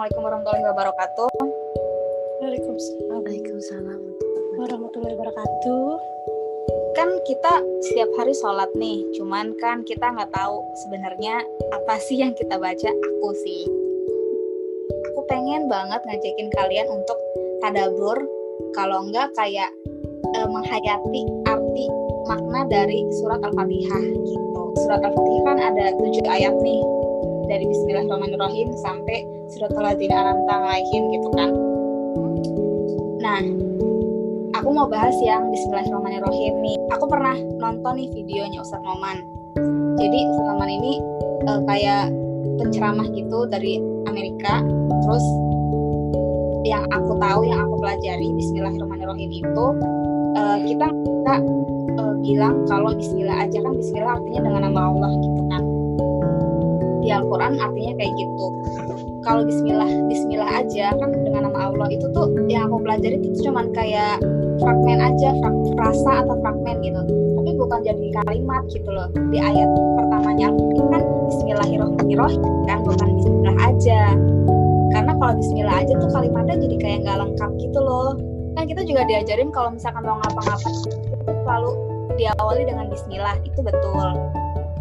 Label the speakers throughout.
Speaker 1: Assalamualaikum warahmatullahi wabarakatuh.
Speaker 2: Waalaikumsalam
Speaker 3: warahmatullahi wabarakatuh.
Speaker 1: Kan kita setiap hari sholat nih, cuman kan kita nggak tahu sebenarnya apa sih yang kita baca. Aku pengen banget ngajakin kalian untuk tadabbur, kalau enggak kayak menghayati arti makna dari surat Al-Fatihah gitu. Surat Al-Fatihah kan ada 7 ayat nih, dari Bismillahirrahmanirrahim sampai Suratul Ladzina An'amta 'alaihim gitu kan. Nah, aku mau bahas yang Bismillahirrahmanirrahim nih. Aku pernah nonton nih videonya Ustadz Noman. Jadi Ustadz Noman ini kayak penceramah gitu dari Amerika. Terus yang aku tahu, yang aku pelajari Bismillahirrahmanirrahim itu kita bilang kalau Bismillah aja kan, Bismillah artinya dengan nama Allah gitu kan. Di Al-Quran artinya kayak gitu. Kalau Bismillah aja kan dengan nama Allah, itu tuh yang aku pelajari itu cuman kayak fragmen aja, frasa atau fragmen gitu, tapi bukan jadi kalimat gitu loh. Di ayat pertamanya Al-Fatihah kan Bismillahirrahmanirrahim kan, bukan Bismillah aja. Karena kalau Bismillah aja tuh kalimatnya jadi kayak nggak lengkap gitu loh. Kan kita juga diajarin kalau misalkan mau ngapa-ngapain itu selalu diawali dengan Bismillah, itu betul.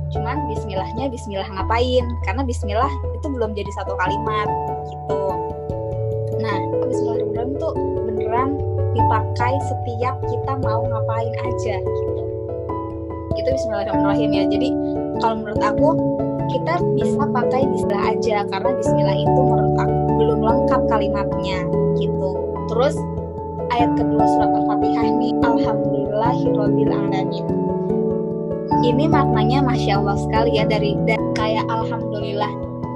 Speaker 1: Cuman Bismillahnya Bismillah ngapain? Karena Bismillah itu belum jadi satu kalimat gitu. Nah, Bismillahirrahmanirrahim tuh beneran dipakai setiap kita mau ngapain aja gitu. Itu Bismillahirrahmanirrahim ya. Jadi kalau menurut aku kita bisa pakai Bismillah aja, karena Bismillah itu menurut aku belum lengkap kalimatnya gitu. Terus ayat kedua surat Al-Fatihah nih, Alhamdulillahirabbil alamin. Ini maknanya Masya Allah sekali ya, dari kayak Alhamdulillah.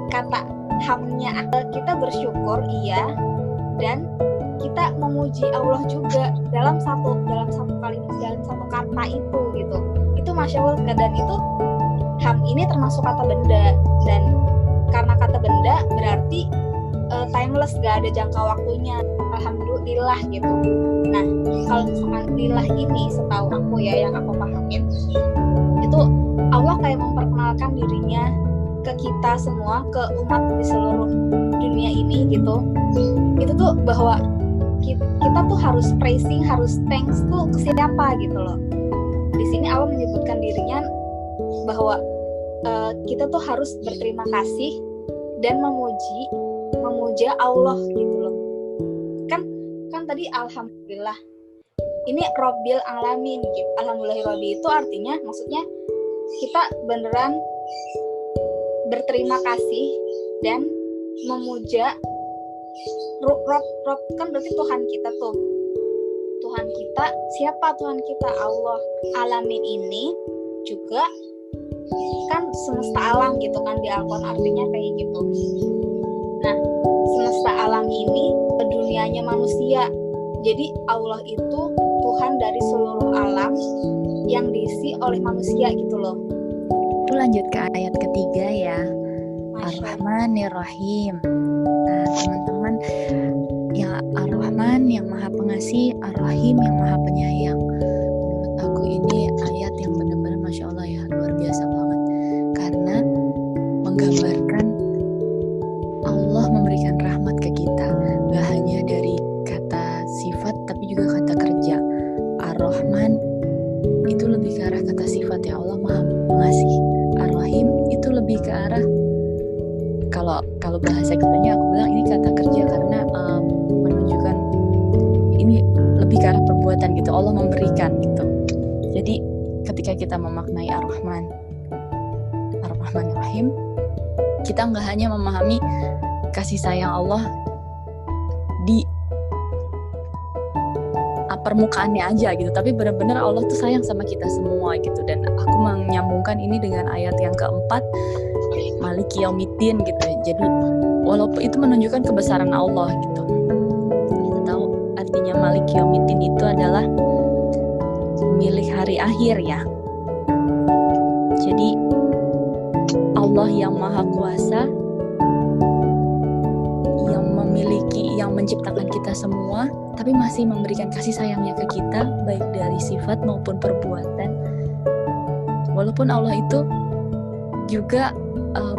Speaker 1: Kata hamnya kita bersyukur, iya, dan kita memuji Allah juga dalam satu kalimat, dalam satu kata itu gitu. Itu Masya Allah. Dan itu ham ini termasuk kata benda, dan karena kata benda berarti timeless, gak ada jangka waktunya. Alhamdulillah gitu. Nah, kalau misalkan lillah ini setahu aku ya, yang aku pahamin itu Allah kayak memperkenalkan dirinya ke kita semua, ke umat di seluruh dunia ini gitu. Itu tuh bahwa kita tuh harus praising, harus thanks tuh ke siapa gitu loh. Di sini Allah menyebutkan dirinya bahwa kita tuh harus berterima kasih dan memuja Allah gitu loh. Kan tadi Alhamdulillah. Ini Rabbil Alamin gitu. Alhamdulillahirabbil itu artinya, maksudnya kita beneran berterima kasih dan memuja Rob kan berarti Tuhan kita tuh. Tuhan kita, siapa Tuhan kita? Allah. Alamin ini juga kan semesta alam gitu kan, di Al-Quran artinya kayak gitu. Nah, semesta alam ini dunianya manusia. Jadi Allah itu Tuhan dari seluruh alam yang diisi oleh manusia gitu loh.
Speaker 2: Aku lanjut ke ayat ketiga ya. Ar-Rahmanir-Rahim. Nah teman-teman, ya Ar-Rahman yang maha pengasih, Ar-Rahim yang maha penyayang. Menurut aku ini ayat yang benar-benar Masya Allah ya, luar biasa banget. Karena menggambarkan Allah memberikan rahmat ke kita, gak hanya dari kata sifat tapi juga kata kerja. Ar-Rahman itu lebih ke arah kata sifat ya, Allah maha pengasih. Ar-Rahim itu lebih ke arah, kalau bahasa kitanya aku bilang ini kata kerja, karena menunjukkan ini lebih ke arah perbuatan gitu, Allah memberikan gitu. Jadi ketika kita memaknai Ar-Rahman Ar-Rahmanir-Rahim, kita nggak hanya memahami kasih sayang Allah di permukaannya aja gitu, tapi benar-benar Allah tuh sayang sama kita semua gitu. Dan aku menyambungkan ini dengan ayat yang keempat, Maliki Yaumiddin gitu. Jadi walaupun itu menunjukkan kebesaran Allah gitu, kita tahu artinya Maliki Yaumiddin itu adalah milik hari akhir ya. Jadi Allah yang maha kuasa, yang menciptakan kita semua, tapi masih memberikan kasih sayangnya ke kita, baik dari sifat maupun perbuatan. Walaupun Allah itu juga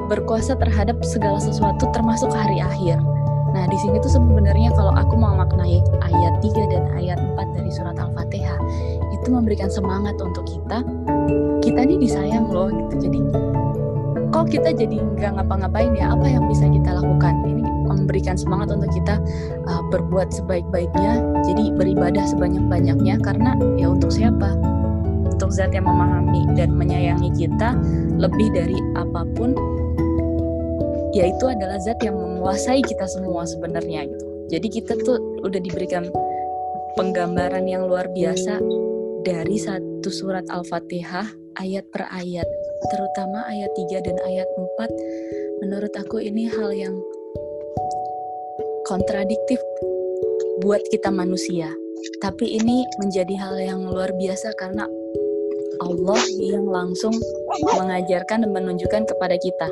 Speaker 2: berkuasa terhadap segala sesuatu termasuk hari akhir. sini tuh sebenarnya kalau aku mau maknai ayat 3 dan ayat 4 dari surat Al-Fatihah itu memberikan semangat untuk kita nih disayang loh gitu. Jadi kok kita jadi nggak ngapa-ngapain ya, apa yang bisa kita lakukan? Ini memberikan semangat untuk kita berbuat sebaik-baiknya, jadi beribadah sebanyak-banyaknya, karena ya untuk siapa? Untuk Zat yang memahami dan menyayangi kita lebih dari apapun, yaitu adalah Zat yang menguasai kita semua sebenarnya gitu. Jadi kita tuh udah diberikan penggambaran yang luar biasa dari satu surat Al-Fatihah ayat per ayat, terutama ayat 3 dan ayat 4. Menurut aku ini hal yang kontradiktif buat kita manusia, tapi ini menjadi hal yang luar biasa karena Allah yang langsung mengajarkan dan menunjukkan kepada kita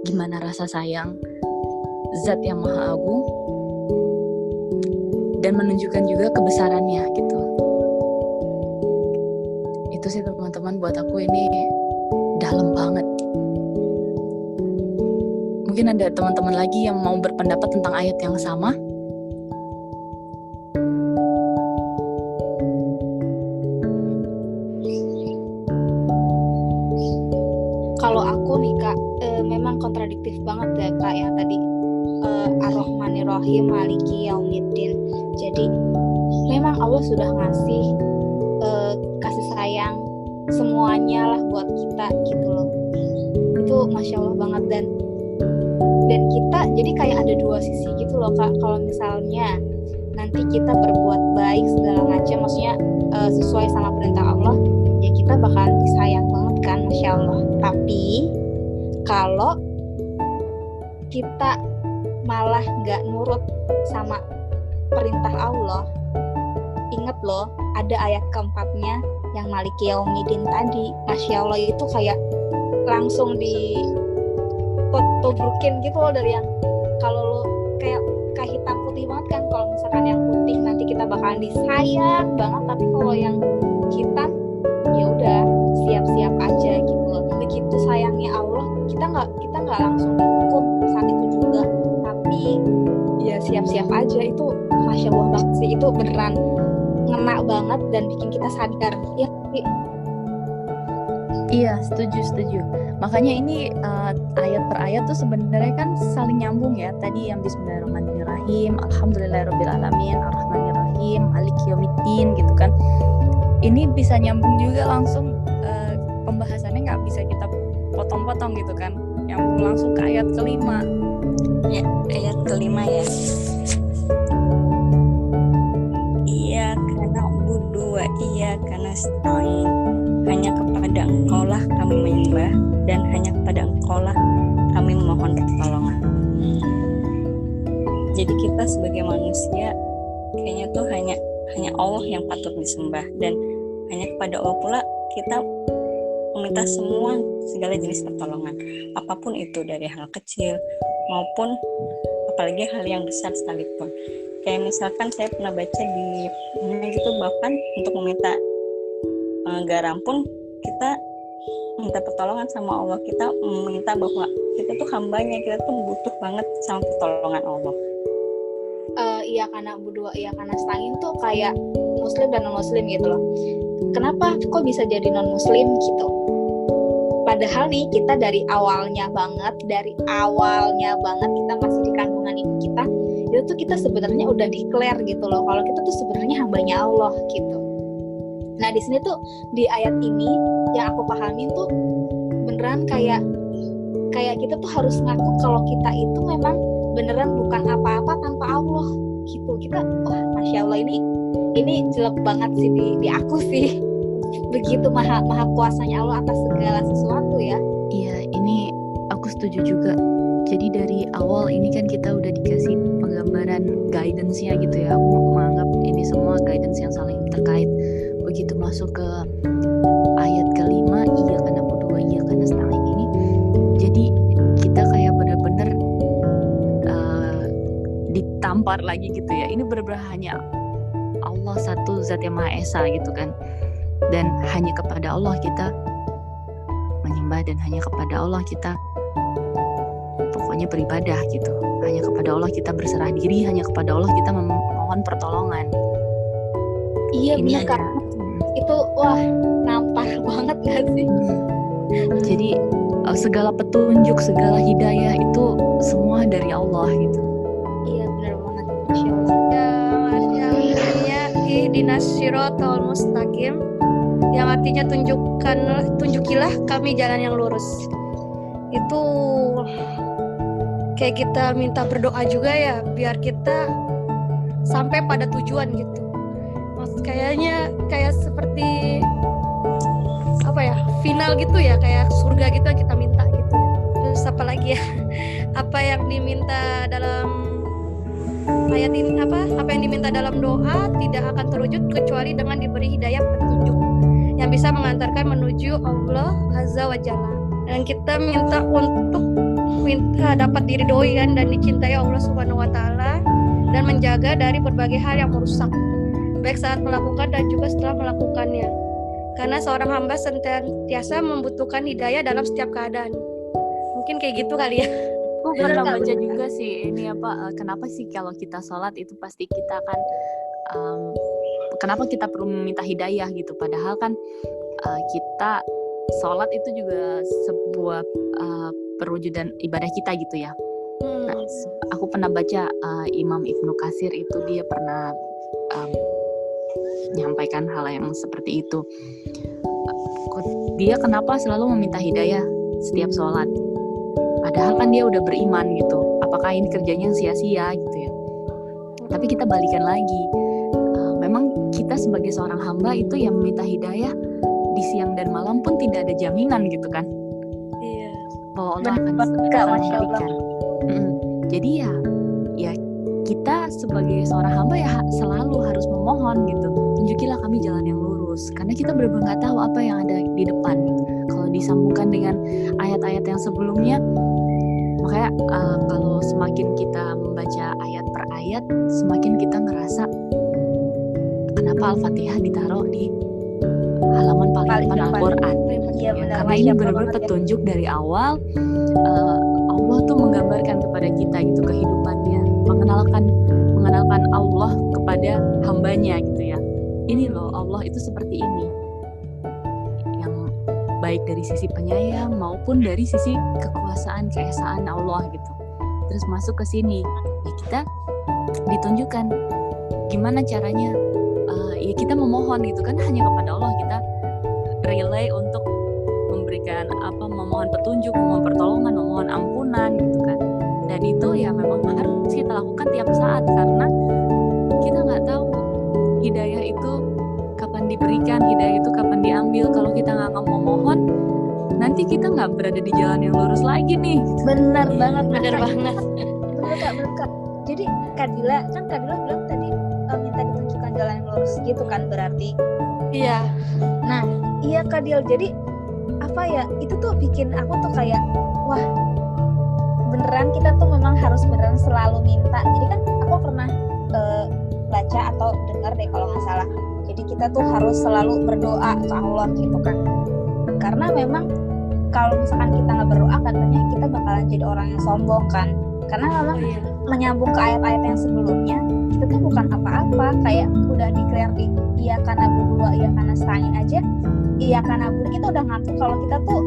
Speaker 2: gimana rasa sayang Zat yang Maha Agung, dan menunjukkan juga kebesarannya gitu. Itu sih teman-teman, buat aku ini dalam banget. Mungkin ada teman-teman lagi yang mau berpendapat tentang ayat yang sama.
Speaker 1: Kalau aku nih Kak, memang kontradiktif banget ya Kak yang tadi Ar-Rahmanir-Rahim Maliki Yaumiddin. Jadi memang Allah sudah ngasih kasih sayang semuanya lah buat kita gitu loh. Itu Masya Allah banget, dan kita jadi kayak ada dua sisi gitu loh Kak. Kalau misalnya nanti kita berbuat baik segala macam, maksudnya sesuai sama perintah Allah, ya kita bakalan disayang banget kan, Masya Allah. Tapi kalau kita malah gak nurut sama perintah Allah, inget loh ada ayat keempatnya yang Maliki Yaumiddin tadi, Masya Allah, itu kayak langsung tobrukin gitu loh, dari yang kalau lo kayak hitam putih banget kan, kalau misalkan yang putih nanti kita bakalan disayang banget, tapi kalau yang hitam ya udah siap-siap aja gitu loh. Begitu sayangnya Allah, kita nggak langsung dihukum saat itu juga, tapi ya siap-siap aja. Itu Masya Allah banget sih, itu beneran ngena banget dan bikin kita sadar ya.
Speaker 2: Iya, setuju. Makanya ini ayat per ayat tuh sebenarnya kan saling nyambung ya. Tadi yang Bismillahirrahmanirrahim, Alhamdulillahirrabbilalamin, Ar-Rahmanirrahim, Maliki Yaumiddin gitu kan. Ini bisa nyambung juga langsung, pembahasannya nggak bisa kita potong-potong gitu kan. Nyambung langsung ke ayat kelima.
Speaker 4: Ya, ayat kelima ya. Iya karena budu wa iya karena stain. Hanya kepada Engkau lah kami menyembah, dan hanya kepada Engkau lah kami memohon pertolongan. Jadi kita sebagai manusia kayaknya tuh hanya Allah yang patut disembah, dan hanya kepada Allah pula kita meminta semua segala jenis pertolongan, apapun itu, dari hal kecil maupun apalagi hal yang besar sekalipun. Kayak misalkan saya pernah baca di mana gitu, bahkan untuk meminta garam pun kita minta pertolongan sama Allah. Kita meminta bahwa kita tuh hambanya, kita tuh butuh banget sama pertolongan Allah.
Speaker 1: Iya karena berdua, iya karena setangin tuh kayak muslim dan non muslim gitu loh. Kenapa kok bisa jadi non muslim gitu? Padahal nih kita dari awalnya banget kita masih di kandungan ibu kita, itu tuh kita sebenarnya udah declare gitu loh kalau kita tuh sebenarnya hambanya Allah gitu. Nah di sini tuh di ayat ini yang aku pahamin tuh beneran kayak kita tuh harus ngaku kalau kita itu memang beneran bukan apa-apa tanpa Allah gitu. Kita wah Masya Allah, ini jelek banget sih di aku sih. Begitu maha kuasanya Allah atas segala sesuatu ya.
Speaker 2: Iya, ini aku setuju juga. Jadi dari awal ini kan kita udah dikasih penggambaran guidance-nya gitu ya. Aku menganggap ini semua guidance yang saling terkait. Begitu masuk ke ayat kelima, iya karena berdua, iya karena setengah ini, jadi kita kayak bener-bener ditampar lagi gitu ya. Ini bener-bener hanya Allah satu Zat yang Maha Esa gitu kan, dan hanya kepada Allah kita menyembah, dan hanya kepada Allah kita pokoknya beribadah gitu. hanya kepada Allah kita berserah diri, hanya kepada Allah kita memohon pertolongan.
Speaker 1: Iya
Speaker 2: Ini
Speaker 1: benar Kak. Itu wah nampar banget gak sih?
Speaker 2: Jadi segala petunjuk, segala hidayah itu semua dari Allah gitu.
Speaker 1: Iya benar banget. Masya Allah.
Speaker 3: Yang artinya ihdinas siratal mustaqim, yang artinya tunjukilah kami jalan yang lurus. Itu kayak kita minta berdoa juga ya, biar kita sampai pada tujuan gitu. Kayaknya kayak seperti apa ya, final gitu ya, kayak surga gitu yang kita minta gitu ya. Terus apa lagi ya, apa yang diminta dalam ayat ini, apa yang diminta dalam doa tidak akan terwujud kecuali dengan diberi hidayah petunjuk yang bisa mengantarkan menuju Allah Azza wa Jalla. Dan kita minta untuk dapat diridhoi dan dicintai Allah Subhanahu wa taala, dan menjaga dari berbagai hal yang merusak, baik saat melakukan dan juga setelah melakukannya. Karena seorang hamba senantiasa membutuhkan hidayah dalam setiap keadaan. Mungkin kayak gitu kali ya.
Speaker 2: Aku pernah baca juga sih ini kenapa sih kalau kita sholat itu pasti kita akan kenapa kita perlu meminta hidayah gitu, padahal kan kita sholat itu juga sebuah perwujudan ibadah kita gitu ya. Nah, aku pernah baca Imam Ibnu Katsir itu dia pernah menyampaikan hal yang seperti itu. Dia kenapa selalu meminta hidayah setiap sholat? Padahal kan dia udah beriman gitu. Apakah ini kerjanya sia-sia gitu ya? Tapi kita balikan lagi. Memang kita sebagai seorang hamba itu yang meminta hidayah di siang dan malam pun tidak ada jaminan gitu kan?
Speaker 3: Iya.
Speaker 2: Bahwa Allah akan memberikan. Jadi ya kita sebagai seorang hamba ya selalu harus memohon gitu. Tunjukilah kami jalan yang lurus. Karena kita benar-benar nggak tahu apa yang ada di depan. Kalau disambungkan dengan ayat-ayat yang sebelumnya, makanya kalau semakin kita membaca ayat per ayat, semakin kita ngerasa kenapa Al-Fatihah ditaruh di halaman paling depan Al-Quran.
Speaker 1: Iya benar.
Speaker 2: Karena ini benar-benar petunjuk dari awal. Allah tuh menggambarkan kepada kita gitu kehidupannya, mengenalkan Allah kepada hambanya gitu ya. Ini loh Allah itu seperti ini, yang baik dari sisi penyayang maupun dari sisi kekuasaan keesaan Allah gitu. Terus masuk ke sini ya kita ditunjukkan gimana caranya ya kita memohon gitu kan, hanya kepada Allah kita relay untuk memberikan memohon petunjuk, memohon pertolongan, memohon ampunan gitu kan. Dan itu ya memang harus kita lakukan tiap saat, karena kita nggak tahu hidayah itu kapan diberikan, hidayah itu kapan diambil. Kalau kita nggak memohon, nanti kita nggak berada di jalan yang lurus lagi nih gitu.
Speaker 1: Benar banget.
Speaker 3: Benar banget.
Speaker 1: Benar Kak. Jadi Kadila bilang tadi minta ditunjukkan jalan yang lurus gitu kan berarti.
Speaker 3: Iya.
Speaker 1: Nah, iya Kadil. Jadi apa ya, itu tuh bikin aku tuh kayak wah, beneran kita tuh memang harus beneran selalu minta. Jadi kan aku pernah baca atau dengar deh kalau nggak salah. Jadi kita tuh harus selalu berdoa ke Allah gitu kan. Karena memang kalau misalkan kita nggak berdoa, katanya kita bakalan jadi orang yang sombong kan. Karena memang menyambung ke ayat-ayat yang sebelumnya, kita tuh bukan apa-apa. Kayak udah declare di iya karena berdua, iya karena stain aja. Iya karena kita udah ngaku kalau kita tuh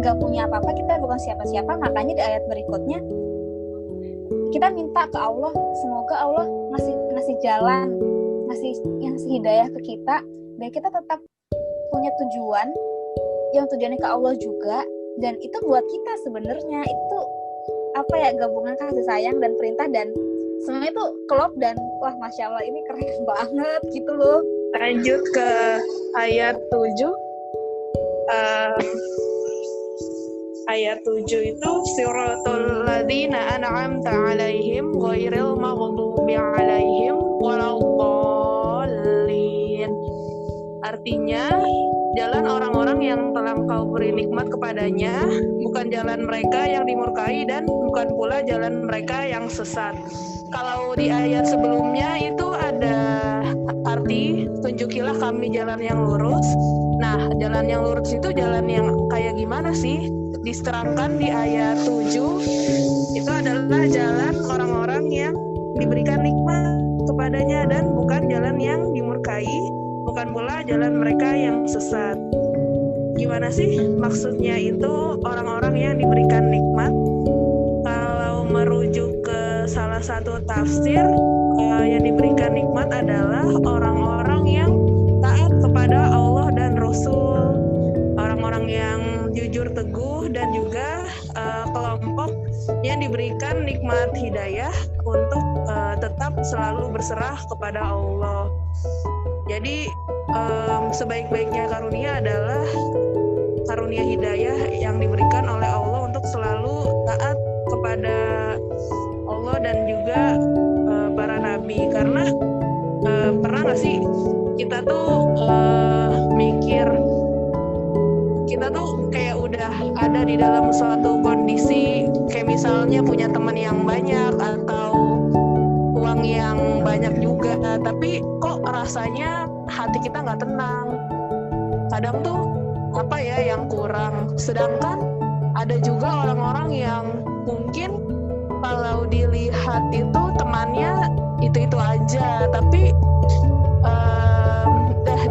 Speaker 1: nggak punya apa-apa, kita bukan siapa-siapa. Makanya di ayat berikutnya kita minta ke Allah, semoga Allah ngasih jalan, ngasih hidayah ke kita, biar kita tetap punya tujuan yang tujuannya ke Allah juga. Dan itu buat kita sebenarnya itu apa ya, gabungan kasih sayang dan perintah, dan semuanya itu klop. Dan wah Masya Allah, ini keren banget gitu loh.
Speaker 5: Lanjut ke ayat 7. Ayat 7 itu siratal ladzina an'amta 'alaihim ghairil maghdubi 'alaihim waladdallin. Artinya jalan orang-orang yang telah Engkau beri nikmat kepadanya, bukan jalan mereka yang dimurkai dan bukan pula jalan mereka yang sesat. Kalau di ayat sebelumnya itu ada arti tunjukilah kami jalan yang lurus. Nah, jalan yang lurus itu jalan yang kayak gimana sih? diterangkan di ayat 7 itu adalah jalan orang-orang yang diberikan nikmat kepadanya dan bukan jalan yang dimurkai, bukan pula jalan mereka yang sesat. Gimana sih maksudnya itu orang-orang yang diberikan nikmat? Kalau merujuk ke salah satu tafsir, yang diberikan nikmat adalah orang-orang yang taat kepada Allah dan Rasul, orang-orang yang jujur teguh, dan juga kelompok yang diberikan nikmat hidayah untuk tetap selalu berserah kepada Allah. Jadi sebaik-baiknya karunia adalah karunia hidayah yang diberikan oleh Allah untuk selalu taat kepada Allah dan juga para nabi. Karena pernah gak sih kita tuh mikir kita tuh kayak udah ada di dalam suatu kondisi, kayak misalnya punya teman yang banyak atau uang yang banyak juga, tapi kok rasanya hati kita nggak tenang. Kadang tuh apa ya yang kurang. Sedangkan ada juga orang-orang yang mungkin kalau dilihat itu temannya itu aja, tapi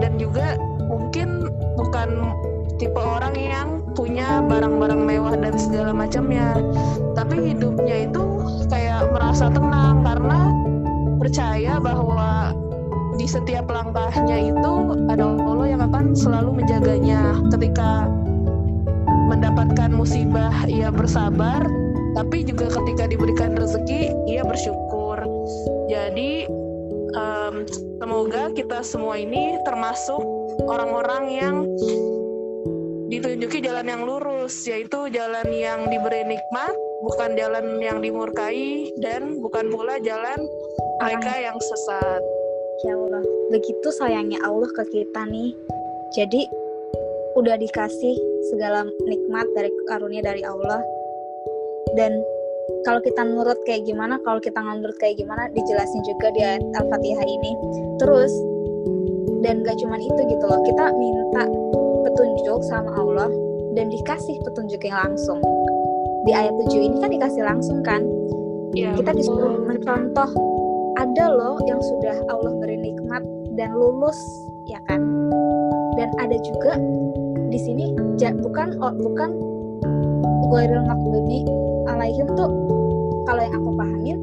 Speaker 5: dan juga mungkin bukan tipe orang yang punya barang-barang mewah dan segala macamnya, tapi hidupnya itu kayak merasa tenang karena percaya bahwa di setiap langkahnya itu ada Allah yang akan selalu menjaganya. Ketika mendapatkan musibah ia bersabar, tapi juga ketika diberikan rezeki ia bersyukur. Jadi semoga kita semua ini termasuk orang-orang yang ditunjuki jalan yang lurus, yaitu jalan yang diberi nikmat, bukan jalan yang dimurkai, dan bukan pula jalan mereka yang sesat.
Speaker 1: Ya Allah, begitu sayangnya Allah ke kita nih. Jadi udah dikasih segala nikmat dari karunia dari Allah, dan kalau kita nurut kayak gimana, kalau kita nggak nurut kayak gimana, dijelasin juga di ayat Al-Fatihah ini. Terus, dan gak cuma itu gitu loh, kita minta petunjuk sama Allah dan dikasih petunjuk yang langsung. Di ayat 7 ini kan dikasih langsung kan,
Speaker 5: Ya,
Speaker 1: kita disuruh mencontoh, ada loh yang sudah Allah beri nikmat dan lulus, ya kan. Dan ada juga di sini bukan ghairil maghdubi alaihim tuh, kalau yang aku pahamin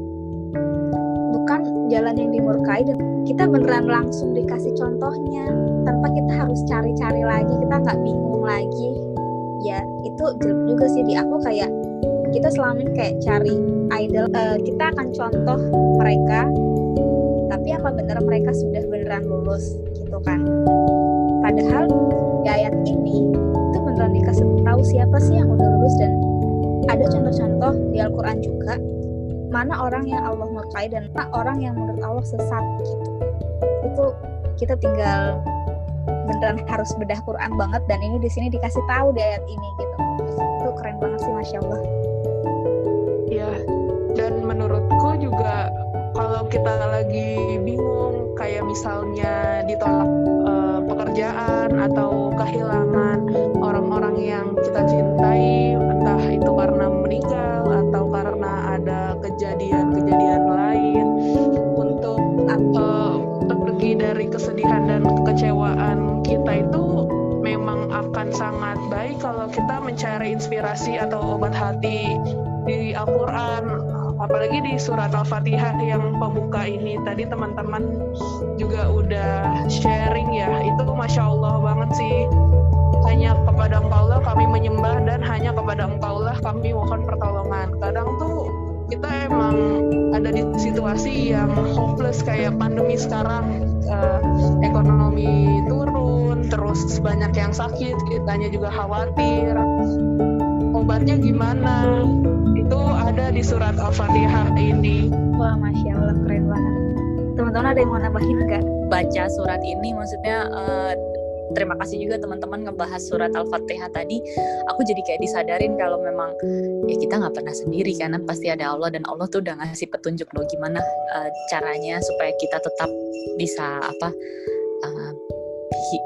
Speaker 1: bukan jalan yang dimurkai, dan kita beneran langsung dikasih contohnya tanpa kita harus cari-cari lagi, kita nggak bingung lagi. Ya itu jelek juga sih di aku, kayak kita selama ini kayak cari idol, kita akan contoh mereka, tapi apa bener mereka sudah beneran lulus gitu kan. Padahal di ayat ini itu beneran dikasih tahu siapa sih yang udah lulus, dan ada contoh-contoh di Al-Quran juga mana orang yang Allah murkai dan mana orang yang menurut Allah sesat gitu. Itu kita tinggal beneran harus bedah Quran banget, dan ini di sini dikasih tahu di ayat ini gitu. Itu keren banget sih, Masya Allah.
Speaker 5: ya. Dan menurutku juga kalau kita lagi bingung, kayak misalnya ditolak pekerjaan atau kehilangan orang-orang yang kita cintai, entah itu karena meninggal atau karena ada kejadian-kejadian lain, untuk pergi dari kesedihan dan kekecewaan kita itu memang akan sangat baik kalau kita mencari inspirasi atau obat hati di Al-Quran, apalagi di surat Al-Fatihah yang pembuka ini. Tadi teman-teman juga udah sharing ya, itu Masya Allah banget sih. Hanya kepada Engkau lah kami menyembah, dan hanya kepada Engkau lah kami mohon pertolongan. Kadang tuh kita emang ada di situasi yang hopeless, kayak pandemi sekarang, ekonomi turun, terus banyak yang sakit, kitanya juga khawatir obatnya gimana. Itu ada di surat Al-Fatihah ini.
Speaker 1: Wah, Masya Allah, keren banget. Teman-teman ada yang mau nambahin nggak?
Speaker 2: Baca surat ini, maksudnya terima kasih juga teman-teman ngebahas surat Al-Fatihah tadi. Aku jadi kayak disadarin kalau memang ya kita nggak pernah sendiri, karena pasti ada Allah, dan Allah tuh udah ngasih petunjuk loh gimana caranya supaya kita tetap bisa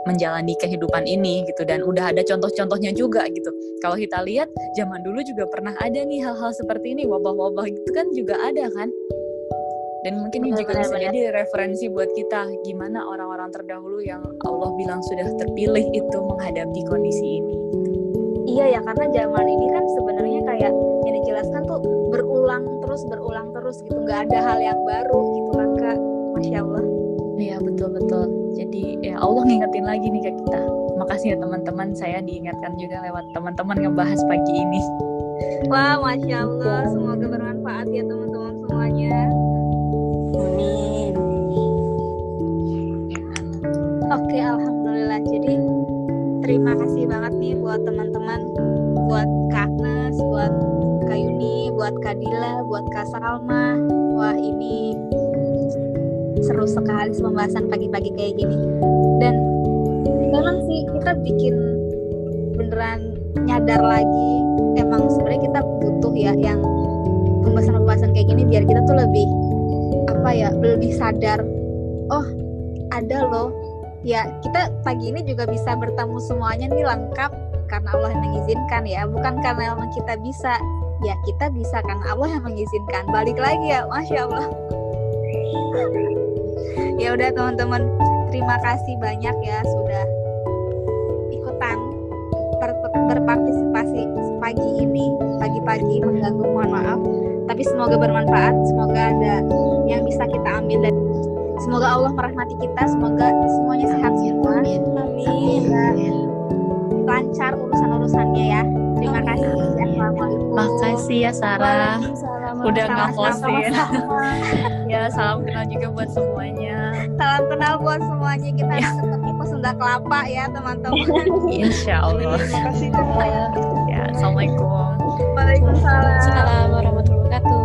Speaker 2: menjalani kehidupan ini gitu, dan udah ada contoh-contohnya juga gitu. Kalau kita lihat zaman dulu juga pernah ada nih hal-hal seperti ini, wabah-wabah gitu kan juga ada kan. Dan mungkin ini juga bisa jadi referensi buat kita gimana orang-orang terdahulu yang Allah bilang sudah terpilih itu menghadapi kondisi ini.
Speaker 1: Iya ya, karena zaman ini kan sebenarnya kayak yang dijelaskan tuh berulang terus gitu, nggak ada hal yang baru gitu kan Kak. Masya Allah.
Speaker 2: Iya betul-betul. Jadi ya Allah ngingetin lagi nih ke kita. Makasih ya teman-teman, saya diingatkan juga lewat teman-teman ngebahas pagi ini.
Speaker 1: Wah, Masya Allah, semoga bermanfaat ya teman-teman semuanya.
Speaker 4: Amin.
Speaker 1: Oke, alhamdulillah. Jadi terima kasih banget nih buat teman-teman, buat Kak Agnes, buat Kak Yuni, buat Kak Dila, buat Kak Salma. Wah, ini seru sekali pembahasan pagi-pagi kayak gini. Dan memang sih kita bikin beneran nyadar lagi, emang sebenarnya kita butuh ya yang pembahasan-pembahasan kayak gini biar kita tuh lebih lebih sadar. Oh, ada loh. Ya, kita pagi ini juga bisa bertemu semuanya nih lengkap karena Allah yang mengizinkan ya, bukan karena memang kita bisa. Ya, kita bisa karena Allah yang mengizinkan. Balik lagi ya, Masya Allah. Ya udah teman-teman, terima kasih banyak ya sudah ikutan berpartisipasi pagi ini, pagi-pagi mengganggu, mohon maaf. Tapi semoga bermanfaat, semoga ada yang bisa kita ambil dan semoga Allah merahmati kita, semoga semuanya sehat semua. Amin. Lancar urusan-urusannya ya. Terima kasih. Assalamualaikum.
Speaker 2: Makasih ya Sarah udah nge-hostin. Ya, salam kenal juga buat semuanya.
Speaker 1: Salam kenal buat semuanya. Kita ketemu ke Sunda Kelapa ya teman-teman.
Speaker 2: Insya Allah.
Speaker 5: Terima kasih Kak.
Speaker 2: Ya, assalamualaikum.
Speaker 1: Waalaikumsalam.
Speaker 3: Assalamualaikum warahmatullahi wabarakatuh.